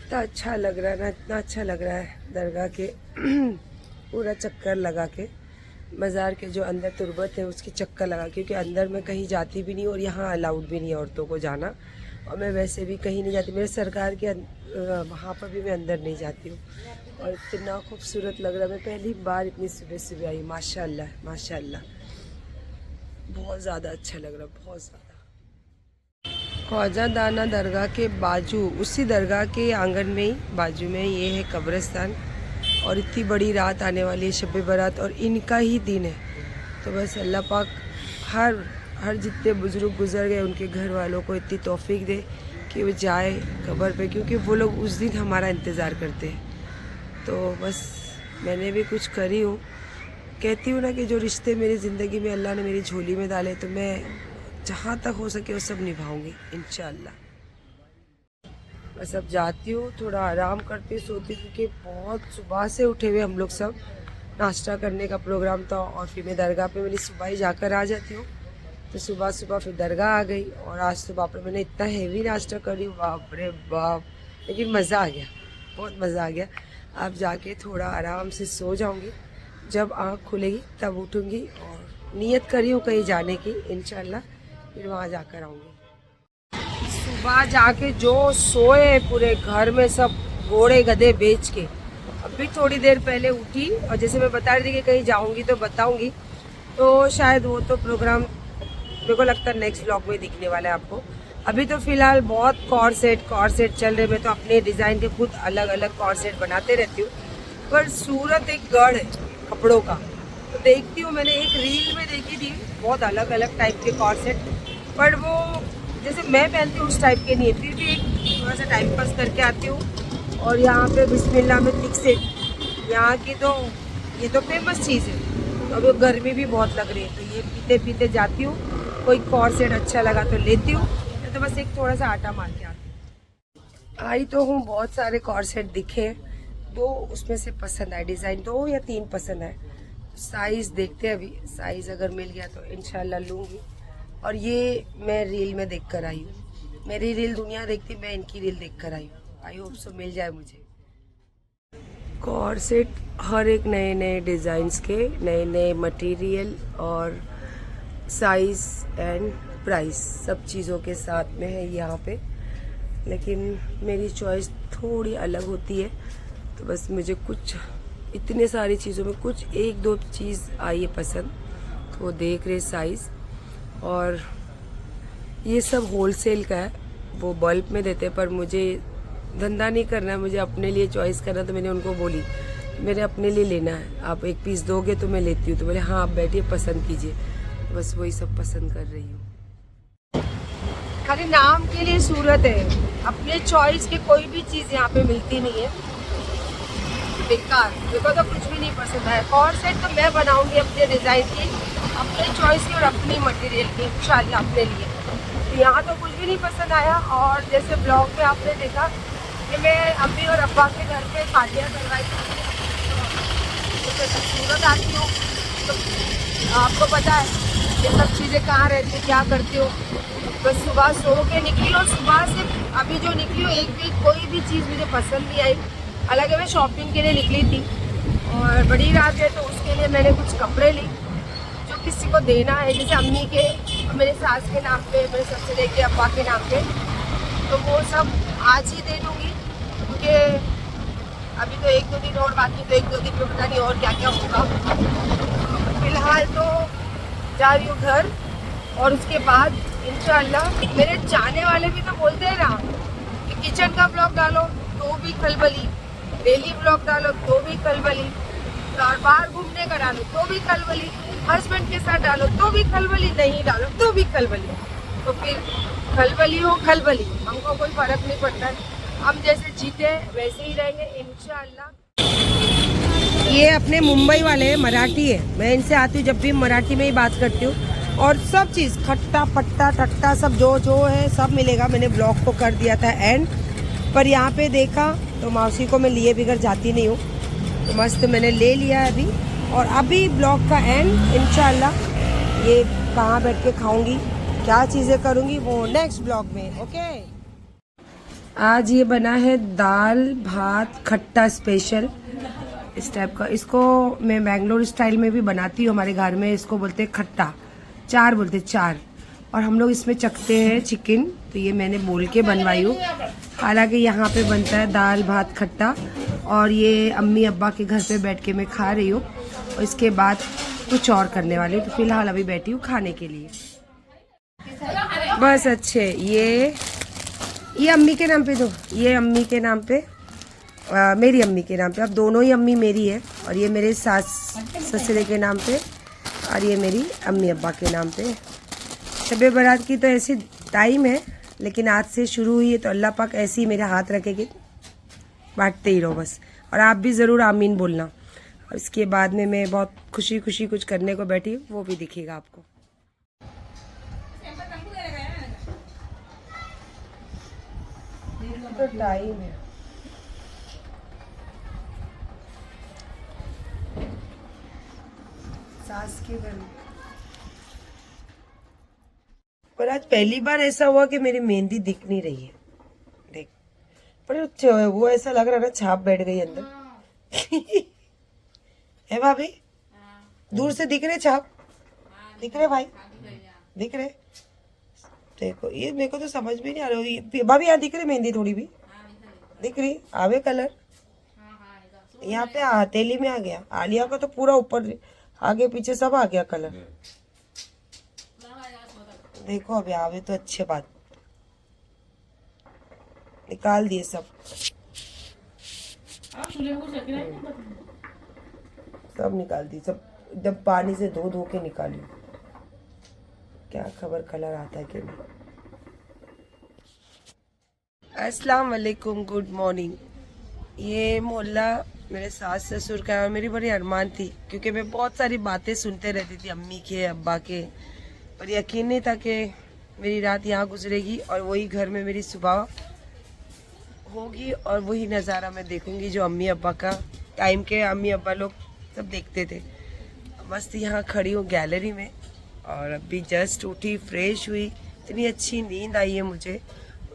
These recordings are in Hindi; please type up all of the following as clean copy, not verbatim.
इतना अच्छा लग रहा है ना, इतना अच्छा लग रहा है दरगाह के पूरा चक्कर लगा के, बाज़ार के जो अंदर तुरबत है उसकी चक्कर लगा, क्योंकि अंदर मैं कहीं जाती भी नहीं और यहाँ अलाउड भी नहीं है औरतों को जाना, और मैं वैसे भी कहीं नहीं जाती, मेरे सरकार के वहाँ पर भी मैं अंदर नहीं जाती हूँ। और इतना खूबसूरत लग रहा है, मैं पहली बार इतनी सुबह सुबह आई। माशाल्लाह माशाल्लाह, बहुत ज़्यादा अच्छा लग रहा है, बहुत ज़्यादा। ख्वाजा दाना दरगाह के बाजू, उसी दरगाह के आंगन में ही बाजू में ये है कब्रिस्तान, और इतनी बड़ी रात आने वाली है, शब बारात, और इनका ही दिन है। तो बस अल्लाह पाक हर जितने बुज़ुर्ग गुजर गए उनके घर वालों को इतनी तौफीक दे कि वो जाए कब्र पे, क्योंकि वो लोग उस दिन हमारा इंतज़ार करते हैं। तो बस मैंने भी कुछ करी हूँ, कहती हूँ ना कि जो रिश्ते मेरी ज़िंदगी में अल्लाह ने मेरी झोली में डाले, तो मैं जहाँ तक हो सके वो सब निभाऊंगी इंशाअल्लाह। बस अब जाती हूँ, थोड़ा आराम करती सोती, क्योंकि बहुत सुबह से उठे हुए हम लोग सब, नाश्ता करने का प्रोग्राम था, और फिर मैं दरगाह पे मेरी सुबह ही जाकर आ जाती हूँ। तो सुबह सुबह फिर दरगाह आ गई, और आज तो बाप रे मैंने इतना हेवी नाश्ता करी, बाप रे बाप, लेकिन मज़ा आ गया, बहुत मज़ा आ गया। अब जाके थोड़ा आराम से सो जाऊँगी, जब आँख खुलेगी तब उठूँगी, और नियत करी हूँ कहीं जाने की इंशाअल्लाह, फिर वहाँ जाकर आऊँगी। सुबह जाके जो सोए पूरे घर में सब घोड़े गधे बेच के, अभी थोड़ी देर पहले उठी, और जैसे मैं बता रही थी कि कहीं जाऊंगी तो बताऊंगी, तो शायद वो तो प्रोग्राम मेरे को लगता है नेक्स्ट ब्लॉग में दिखने वाला है आपको। अभी तो फिलहाल बहुत कॉर्ड सेट चल रहे, मैं तो अपने डिज़ाइन के खुद अलग अलग कॉर्ड सेट बनाते रहती हूँ, पर सूरत एक गढ़ है कपड़ों का, तो देखती हूँ। मैंने एक रील में देखी थी बहुत अलग अलग टाइप के कॉर्ड सेट, पर वो जैसे मैं पहनती हूँ उस टाइप के नहीं है, फिर भी एक थोड़ा सा टाइम पास करके आती हूँ। और यहाँ पे बिस्मिल्लाह में थिक सेट, यहाँ की तो ये तो फेमस चीज़ है, तो अभी गर्मी भी बहुत लग रही है, तो ये पीते पीते जाती हूँ, कोई कॉर्ड सेट अच्छा लगा तो लेती हूँ, तो बस एक थोड़ा सा आटा मार के आती हूँ। आई तो हूँ, बहुत सारे कॉर्ड सेट दिखे, दो उसमें से पसंद आए, डिज़ाइन 2 या 3 पसंद आए, साइज़ देखते हैं अभी, साइज़ अगर मिल गया तो इंशाल्लाह लूँगी। और ये मैं रील में देख कर आई हूँ, मेरी रील दुनिया देखती, मैं इनकी रील देख कर आई हूँ, आई होप सो मिल जाए मुझे। कॉर्ड सेट हर एक नए नए डिज़ाइंस के, नए नए मटेरियल और साइज़ एंड प्राइस सब चीज़ों के साथ में है यहाँ पे, लेकिन मेरी चॉइस थोड़ी अलग होती है, तो बस मुझे कुछ इतने सारी चीज़ों में कुछ 1-2 चीज़ आई है पसंद, तो वो देख रहे साइज़। और ये सब होलसेल का है, वो बल्ब में देते हैं, पर मुझे धंधा नहीं करना है, मुझे अपने लिए चॉइस करना। तो मैंने उनको बोली मेरे अपने लिए लेना है, आप 1 पीस दोगे तो मैं लेती हूँ, तो बोले हाँ आप बैठिए पसंद कीजिए, तो बस वही सब पसंद कर रही हूँ। खाली नाम के लिए सूरत है, अपने चॉइस की कोई भी चीज़ यहाँ पे मिलती नहीं है, बेकार, मेरे को तो कुछ भी नहीं पसंद है। कॉर्ड सेट तो मैं बनाऊंगी अपने डिज़ाइन की, अपने चॉइस की और अपनी मटेरियल की इंशाल्लाह अपने लिए। तो यहाँ तो कुछ भी नहीं पसंद आया। और जैसे ब्लॉग में आपने देखा कि मैं अम्मी और अब्बा के घर पे शादियाँ करवाई, तो सूरत आती हूँ, तो आपको पता है ये सब चीज़ें कहाँ रहती है, क्या करती हूँ। बस सुबह सो के निकली, और सुबह से अभी जो निकली हूँ एक भी कोई भी चीज़ मुझे पसंद नहीं आई। हालांकि मैं शॉपिंग के लिए निकली थी, और बड़ी रात है तो उसके लिए मैंने कुछ कपड़े ली जो किसी को देना है, जैसे अम्मी के, मेरे सास के नाम पे, मेरे ससुर के अब्बा के नाम पे, तो वो सब आज ही दे दूँगी, क्योंकि अभी तो 1-2 दिन और बाकी, तो 1-2 दिन में पता नहीं और क्या क्या होगा। फिलहाल तो जा रही हूँ घर, और उसके बाद इंशाअल्लाह मेरे जाने वाले भी तो बोलते हैं ना कि किचन का ब्लॉग डालो तो भी खलबली, डेली ब्लॉग डालो तो भी खलबली, और बाहर घूमने का डालो तो भी खलबली, हस्बैंड के साथ डालो तो भी खलबली, नहीं डालो तो भी खलबली। तो फिर खलबली हो खलबली, हमको कोई फर्क नहीं पड़ता है, हम जैसे जीते वैसे ही रहेंगे इंशाअल्लाह। ये अपने मुंबई वाले हैं, मराठी है, मैं इनसे आती हूँ जब भी मराठी में ही बात करती हूँ, और सब चीज़ खट्टा पट्टा टट्टा सब जो है सब मिलेगा। मैंने ब्लॉग को कर दिया था एंड, पर यहाँ पे देखा तो मौसी को मैं लिए बिगड़ जाती नहीं हूँ, तो मस्त मैंने ले लिया है अभी। और अभी ब्लॉग का एंड इंशाल्लाह, ये कहाँ बैठ के खाऊंगी, क्या चीज़ें करूँगी, वो नेक्स्ट ब्लॉग में। ओके, आज ये बना है दाल भात खट्टा स्पेशल इस टाइप का। इसको मैं बैंगलोर स्टाइल में भी बनाती हूँ, हमारे घर में इसको बोलते हैं खट्टा, चार बोलते हैं चार, और हम लोग इसमें चखते हैं चिकन। तो ये मैंने बोल के बनवाई हूँ। हालांकि यहाँ पे बनता है दाल भात खट्टा, और ये अम्मी अब्बा के घर पे बैठ के मैं खा रही हूँ, और इसके बाद कुछ और करने वाली हूँ। तो फिलहाल अभी बैठी हूँ खाने के लिए। बस अच्छे, ये अम्मी के नाम पे दो, ये अम्मी के नाम पे, मेरी अम्मी के नाम पे। अब दोनों ही अम्मी मेरी है, और ये मेरे सास ससुरे के नाम पे, और ये मेरी अम्मी अब्बा के नाम पे। शब बारात की तो ऐसी टाइम है, लेकिन आज से शुरू हुई है, तो अल्लाह पाक ऐसे ही मेरे हाथ रखेगी, बांटते ही रहो बस। और आप भी ज़रूर आमीन बोलना। और इसके बाद में मैं बहुत खुशी खुशी कुछ करने को बैठी हूँ, वो भी दिखेगा आपको। तो टाइम है, सास के घर में। पर आज पहली बार ऐसा हुआ कि मेरी मेहंदी दिख नहीं रही है। देख, पर वो ऐसा लग रहा ना छाप बैठ गई अंदर। है भाभी? दूर से दिख रहे छाप? दिख रहे भाई? दिख रहे? देखो ये मेरे को तो समझ में नहीं आ रहा। भाभी यहाँ दिख रही मेहंदी थोड़ी भी? दिख रही? आवे कलर यहाँ पे हथेली में आ गया। आलिया का तो पूरा ऊपर आगे पीछे सब आ गया कलर। देखो अभी आवे तो अच्छे बात, निकाल दिए सब निकाल दी सब, एकदम पानी से धो धो के निकाली। क्या खबर कलर आता है कि नहीं। अस्सलाम वालेकुम, गुड मॉर्निंग। ये मोहल्ला मेरे सास ससुर का है, और मेरी बड़ी अरमान थी, क्योंकि मैं बहुत सारी बातें सुनते रहती थी अम्मी के अब्बा के, पर यकीन नहीं था कि मेरी रात यहाँ गुजरेगी और वही घर में मेरी सुबह होगी, और वही नज़ारा मैं देखूंगी जो अम्मी अब्बा का टाइम के अम्मी अब्बा लोग सब देखते थे। मस्त यहाँ खड़ी हूँ गैलरी में, और अभी जस्ट उठी, फ्रेश हुई। इतनी अच्छी नींद आई है मुझे।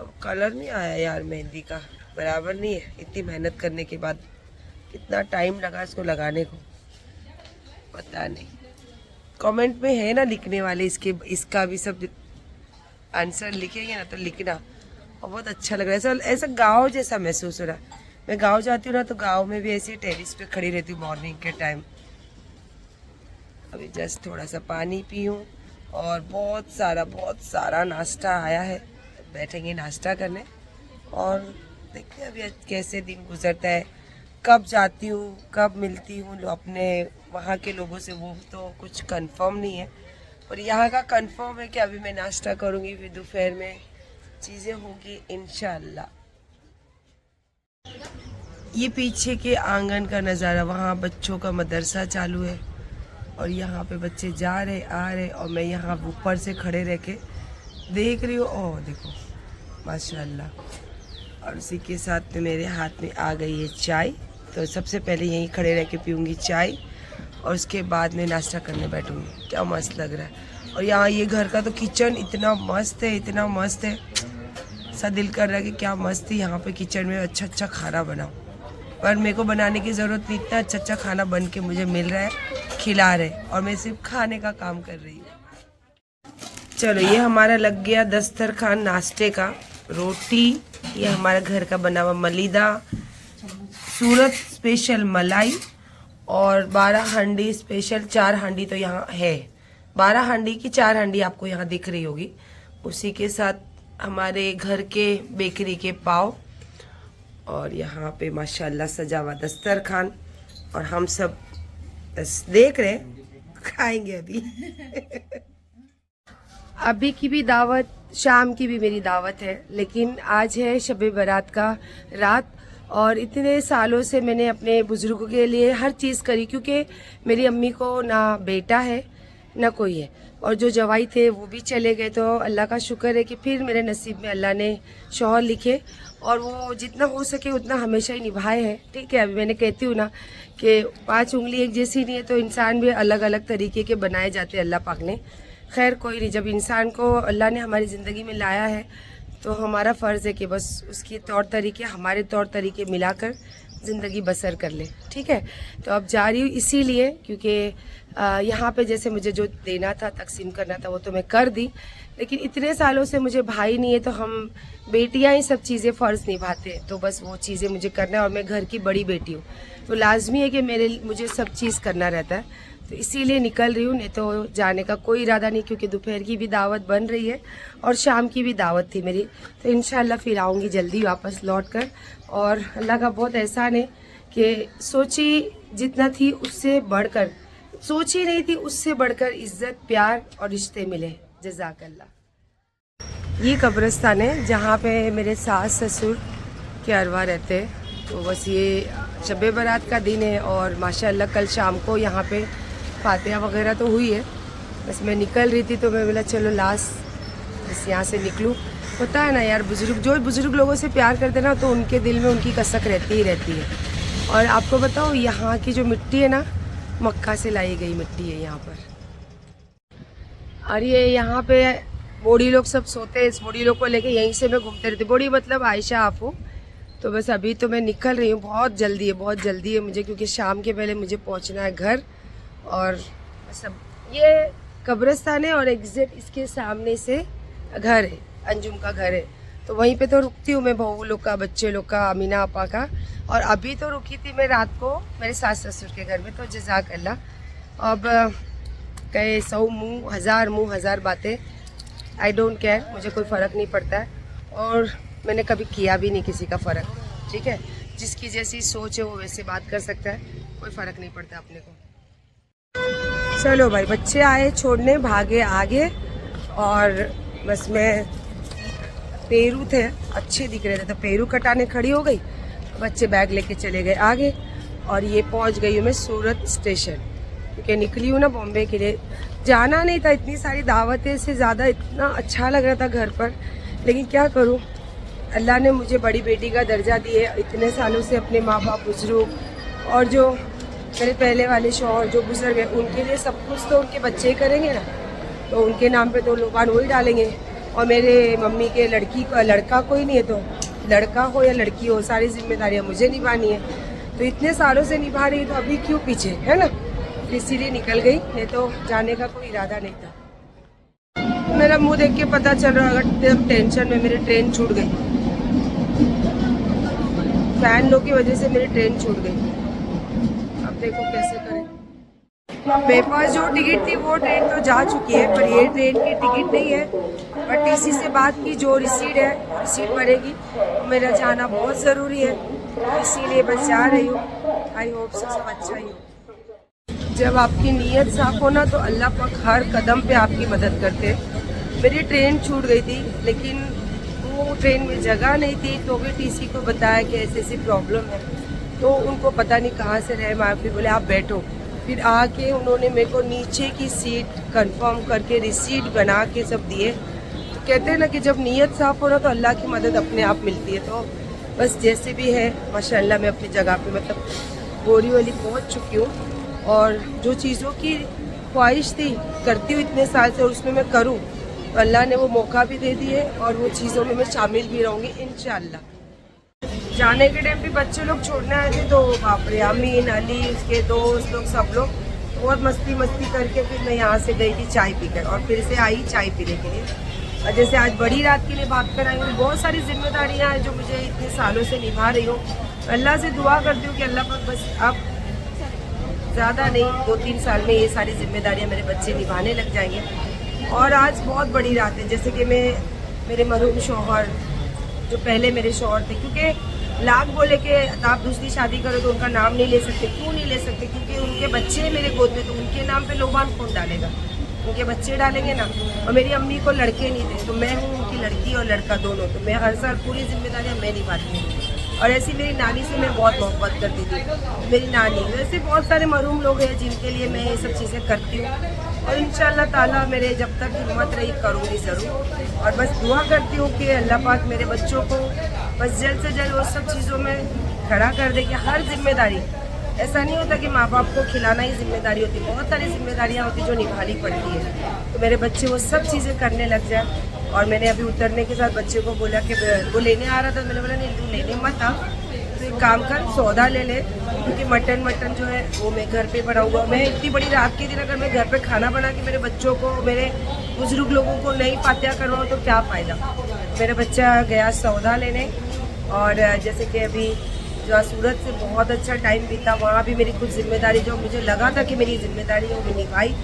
अब कलर नहीं आया यार, मेहंदी का बराबर नहीं है। इतनी मेहनत करने के बाद कितना टाइम लगा इसको लगाने को, पता नहीं। कमेंट में है ना लिखने वाले, इसका भी सब आंसर लिखेंगे ना तो लिखना। और बहुत अच्छा लग रहा है, ऐसा गांव जैसा महसूस हो रहा है। मैं गांव जाती हूँ ना, तो गांव में भी ऐसे टेरिस पे खड़ी रहती हूँ मॉर्निंग के टाइम। अभी जस्ट थोड़ा सा पानी पी हूँ, और बहुत सारा नाश्ता आया है। बैठेंगे नाश्ता करने, और देखते हैं अभी कैसे दिन गुजरता है। कब जाती हूँ, कब मिलती हूँ अपने वहाँ के लोगों से, वो तो कुछ कंफर्म नहीं है। पर यहाँ का कंफर्म है कि अभी मैं नाश्ता करूँगी, फिर दोपहर में चीज़ें होगी इंशाल्लाह। ये पीछे के आंगन का नज़ारा, वहाँ बच्चों का मदरसा चालू है, और यहाँ पे बच्चे जा रहे आ रहे, और मैं यहाँ ऊपर से खड़े रह के देख रही हूँ। ओह देखो माशाल्लाह। और उसी के साथ में मेरे हाथ में आ गई है चाय। तो सबसे पहले यहीं खड़े रह के पीऊँगी चाय, और उसके बाद में नाश्ता करने बैठूँगी। क्या मस्त लग रहा है। और यहाँ ये घर का तो किचन इतना मस्त है, इतना मस्त है, सा दिल कर रहा है कि क्या मस्त है यहाँ पे किचन में अच्छा खाना बनाओ। पर मेरे को बनाने की ज़रूरत नहीं, इतना अच्छा खाना बन के मुझे मिल रहा है, खिला रहे, और मैं सिर्फ खाने का काम कर रही हूँ। चलो ये हमारा लग गया दस्तरखान नाश्ते का। रोटी, ये हमारा घर का बना हुआ मलीदा, सूरत स्पेशल मलाई, और 12 हांडी स्पेशल। 4 हांडी तो यहाँ है, 12 हांडी की 4 हांडी आपको यहाँ दिख रही होगी। उसी के साथ हमारे घर के बेकरी के पाव, और यहाँ पे माशाल्लाह सजा हुआ दस्तरखान, और हम सब बस देख रहे खाएंगे अभी। अभी की भी दावत, शाम की भी मेरी दावत है, लेकिन आज है शब बारात का रात। और इतने सालों से मैंने अपने बुजुर्गों के लिए हर चीज़ करी, क्योंकि मेरी अम्मी को ना बेटा है ना कोई है, और जो जवाई थे वो भी चले गए। तो अल्लाह का शुक्र है कि फिर मेरे नसीब में अल्लाह ने शौहर लिखे, और वो जितना हो सके उतना हमेशा ही निभाए हैं। ठीक है, अभी मैंने कहती हूँ ना कि 5 उंगली एक जैसी नहीं है, तो इंसान भी अलग अलग तरीके के बनाए जाते हैं अल्लाह पाक ने। खैर कोई नहीं, जब इंसान को अल्लाह ने हमारी ज़िंदगी में लाया है तो हमारा फ़र्ज़ है कि बस उसके तौर तरीके हमारे तौर तरीके मिलाकर ज़िंदगी बसर कर ले, ठीक है। तो अब जा रही हूँ इसीलिए क्योंकि यहाँ पे जैसे मुझे जो देना था, तकसीम करना था, वो तो मैं कर दी, लेकिन इतने सालों से मुझे भाई नहीं है तो हम बेटियाँ ही सब चीज़ें फ़र्ज़ निभाते, तो बस वो चीज़ें मुझे करना है। और मैं घर की बड़ी बेटी हूँ तो लाजमी है कि मुझे सब चीज़ करना रहता है, तो इसीलिए निकल रही हूँ। नहीं तो जाने का कोई इरादा नहीं, क्योंकि दोपहर की भी दावत बन रही है और शाम की भी दावत थी मेरी, तो इंशाल्लाह फिर आऊँगी जल्दी वापस लौट कर। और अल्लाह का बहुत एहसान है कि सोची जितना थी उससे बढ़कर, सोची नहीं थी उससे बढ़कर इज़्ज़त, प्यार और रिश्ते मिले। जज़ाकल्लाह। ये कब्रिस्तान है जहाँ पे मेरे सास ससुर के अरवा रहते हैं। तो बस ये शब बारात का दिन है और माशाअल्लाह कल शाम को यहाँ पे फातिहा वगैरह तो हुई है। बस मैं निकल रही थी तो मैं बोला चलो लास्ट बस यहाँ से निकलूँ। होता है ना यार, बुज़ुर्ग लोगों से प्यार करते ना तो उनके दिल में उनकी कसक रहती ही रहती है। और आपको बताओ यहाँ की जो मिट्टी है ना, मक्का से लाई गई मिट्टी है यहाँ पर। और ये यहाँ पे बूढ़ी लोग सब सोते हैं, इस बूढ़ी लोग को लेके यहीं से मैं घूमते रहती। बूढ़ी मतलब आयशा आपू। तो बस अभी तो मैं निकल रही हूँ, बहुत जल्दी है मुझे, क्योंकि शाम के पहले मुझे पहुँचना है घर। और सब ये कब्रिस्तान है और एग्जिट इसके सामने से घर है, अंजुम का घर है। तो वहीं पे तो रुकती हूँ मैं, बहू लोग का, बच्चे लोग का, अमीना आपा का। और अभी तो रुकी थी मैं रात को मेरे सास ससुर के घर में। तो जज़ाकल्लाह। अब कहे 100 मुँह हज़ार बातें, आई डोंट केयर, मुझे कोई फ़र्क नहीं पड़ता है। और मैंने कभी किया भी नहीं किसी का फ़र्क, ठीक है। जिसकी जैसी सोच है वो वैसे बात कर सकता है, कोई फ़र्क नहीं पड़ता अपने को। चलो भाई, बच्चे आए छोड़ने, भागे आगे। और बस मैं पेरू थे, अच्छे दिख रहे थे तो पेरू कटाने खड़ी हो गई, बच्चे बैग लेके चले गए आगे। और ये पहुंच गई हूँ मैं सूरत स्टेशन, क्योंकि निकली हूँ ना बॉम्बे के लिए। जाना नहीं था, इतनी सारी दावतें से ज़्यादा इतना अच्छा लग रहा था घर पर, लेकिन क्या करूँ, अल्लाह ने मुझे बड़ी बेटी का दर्जा दिए। इतने सालों से अपने माँ बाप, बुजुर्ग और जो मेरे पहले वाले शौहर जो गुजर गए, उनके लिए सब कुछ तो उनके बच्चे ही करेंगे ना, तो उनके नाम पे तो लोबान वही डालेंगे। और मेरे मम्मी के लड़का कोई नहीं है, तो लड़का हो या लड़की हो, सारी जिम्मेदारियाँ मुझे निभानी है। तो इतने सालों से निभा रही, तो अभी क्यों पीछे, है ना। इसीलिए निकल गई, नहीं तो जाने का कोई इरादा नहीं था। मेरा मुंह देख के पता चल रहा है टेंशन में मेरी ट्रेन छूट गई, फैन लोग की वजह से मेरी ट्रेन छूट गई। अब देखो कैसे करें। मेरे पास जो टिकट थी वो ट्रेन तो जा चुकी है, पर ये ट्रेन की टिकट नहीं है। बट टीसी से बात की, जो रिसीट है रिसीट भरेगी। मेरा जाना बहुत ज़रूरी है, इसीलिए बस जा रही हूँ। आई होप से सब अच्छा ही हो। जब आपकी नीयत साफ हो ना, तो अल्लाह पाक हर कदम पे आपकी मदद करते हैं। मेरी ट्रेन छूट गई थी, लेकिन वो ट्रेन में जगह नहीं थी, तो भी टीसी को बताया कि ऐसी प्रॉब्लम है। तो उनको पता नहीं कहाँ से रहे माफ़ी, बोले आप बैठो। फिर आके उन्होंने मेरे को नीचे की सीट कंफर्म करके रिसीट बना के सब दिए। तो कहते हैं ना कि जब नीयत साफ हो ना, तो अल्लाह की मदद अपने आप मिलती है। तो बस जैसे भी है माशाल्लाह, मैं अपनी जगह पे मतलब बोरीवली पहुँच चुकी हूँ। और जो चीज़ों की ख्वाहिश थी करती हूँ इतने साल से, और उसमें मैं करूँ, तो अल्लाह ने वो मौका भी दे दिए और वो चीज़ों में मैं शामिल भी रहूँगी इंशाअल्लाह। जाने के टाइम भी बच्चे लोग छोड़ने आए थे, तो बाप रे, अमीन, अली, उसके दोस्त लोग, सब लोग बहुत मस्ती करके फिर मैं यहाँ से गई थी चाय पीकर, और फिर से आई चाय पीने के लिए। और जैसे आज बड़ी रात के लिए बात कर आई हूँ, बहुत सारी जिम्मेदारियाँ हैं जो मुझे इतने सालों से निभा रही हूँ। अल्लाह से दुआ करती हूँ कि अल्लाह पाक बस अब ज़्यादा नहीं, 2-3 साल में ये सारी जिम्मेदारियाँ मेरे बच्चे निभाने लग जाएंगे। और आज बहुत बड़ी रात है, जैसे कि मेरे मरहूम शौहर, जो पहले मेरे शौहर थे, क्योंकि लाख बोले कि आप दूसरी शादी करो तो उनका नाम नहीं ले सकते। क्यों नहीं ले सकते? क्योंकि उनके बच्चे मेरे गोद में, तो उनके नाम पे लोबान कौन डालेगा? उनके बच्चे डालेंगे ना। और मेरी अम्मी को लड़के नहीं थे, तो मैं हूँ उनकी लड़की और लड़का दोनों, तो मैं हर साल पूरी जिम्मेदारियाँ मैं निभाती हूँ। और ऐसी मेरी नानी से मैं बहुत मोहब्बत करती थी, मेरी नानी। वैसे बहुत सारे मरूम लोग हैं जिनके लिए मैं ये सब चीज़ें करती हूँ, और इंशाअल्लाह ताला मेरे जब तक हिम्मत रही करूँगी ज़रूर। और बस दुआ करती हूँ कि अल्लाह पाक मेरे बच्चों को बस जल्द से जल्द वो सब चीज़ों में खड़ा कर दे कि हर जिम्मेदारी ऐसा नहीं होता कि माँ बाप को खिलाना ही जिम्मेदारी होती है, बहुत सारी जिम्मेदारियाँ होती जो निभानी पड़ती है। तो मेरे बच्चे वो सब चीज़ें करने लग जाए। और मैंने अभी उतरने के साथ बच्चे को बोला कि वो लेने आ रहा था, मैंने बोला नहीं तू लेने मत आ, तो एक काम कर सौदा ले ले, क्योंकि मटन जो है वो मैं घर पे बनाऊंगा। मैं इतनी बड़ी रात के दिन अगर मैं घर पे खाना बना के मेरे बच्चों को, मेरे बुजुर्ग लोगों को नहीं फातिहा करवाऊँ तो क्या फ़ायदा। मेरा बच्चा गया सौदा लेने। और जैसे कि अभी जो सूरत से बहुत अच्छा टाइम बीता, वहाँ भी मेरी कुछ जिम्मेदारी जो मुझे लगा था कि मेरी जिम्मेदारी है वो मैं निभाई।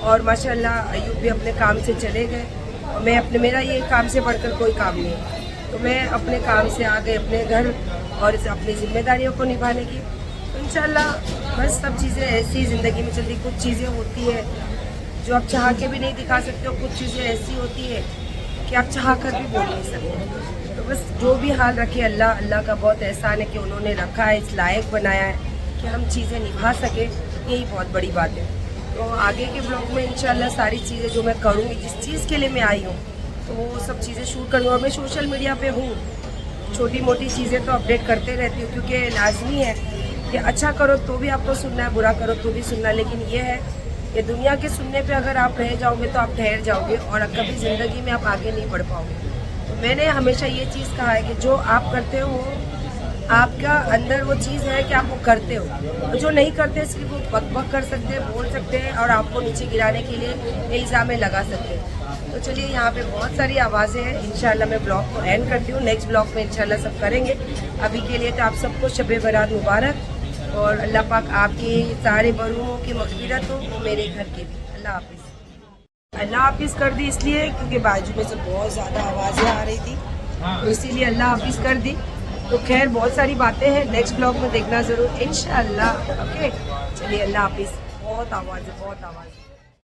और माशाल्लाह अयूब भी अपने काम से चले गए और मैं अपने, मेरा ये काम से बढ़कर कोई काम नहीं है, तो मैं अपने काम से आ गई अपने घर और अपनी जिम्मेदारियों को निभाने की। तो इंशाल्लाह बस सब चीज़ें ऐसी ज़िंदगी में चलती, कुछ चीज़ें होती है जो आप चाह के भी नहीं दिखा सकते हो, कुछ चीज़ें ऐसी होती है कि आप चाह कर भी बोल नहीं सकते। तो बस जो भी हाल रखे, अल्लाह का बहुत एहसान है कि उन्होंने रखा है, इस लायक बनाया है कि हम चीज़ें निभा सके, यही बहुत बड़ी बात है। तो आगे के ब्लॉग में इंशाल्लाह सारी चीज़ें जो मैं करूँगी, जिस चीज़ के लिए मैं आई हूँ, तो वो सब चीज़ें शूट करूँगी। और मैं सोशल मीडिया पे हूँ, छोटी मोटी चीज़ें तो अपडेट करते रहती हूँ, क्योंकि लाजमी है कि अच्छा करो तो भी आपको सुनना है, बुरा करो तो भी सुनना है। लेकिन ये है कि दुनिया के सुनने पे अगर आप रह जाओगे तो आप ठहर जाओगे और कभी ज़िंदगी में आप आगे नहीं बढ़ पाओगे। तो मैंने हमेशा ये चीज़ कहा है कि जो आप करते हो आपका अंदर वो चीज़ है कि आप वो करते हो, तो जो नहीं करते सिर्फ वो बक कर सकते हैं, बोल सकते हैं और आपको नीचे गिराने के लिए इल्ज़ाम लगा सकते हैं। तो चलिए यहाँ पे बहुत सारी आवाज़ें हैं, इंशाल्लाह मैं ब्लॉग को एंड करती हूँ। नेक्स्ट ब्लॉग में इंशाल्लाह सब करेंगे। अभी के लिए तो आप सबको शब बारात मुबारक और अल्लाह पाक आपकी सारे बरूहों की मग़फ़िरत हो, मेरे घर के भी। अल्लाह हाफिज़। अल्लाह हाफिज़ कर दी इसलिए क्योंकि बाजू में से बहुत ज़्यादा आवाज़ें आ रही थी, तो इसीलिए अल्लाह हाफिज़ कर दी। तो खैर बहुत सारी बातें हैं, नेक्स्ट ब्लॉग में देखना ज़रूर इंशाल्लाह। ओके चलिए अल्लाह हाफिज़। बहुत आवाज़ है, बहुत आवाज़।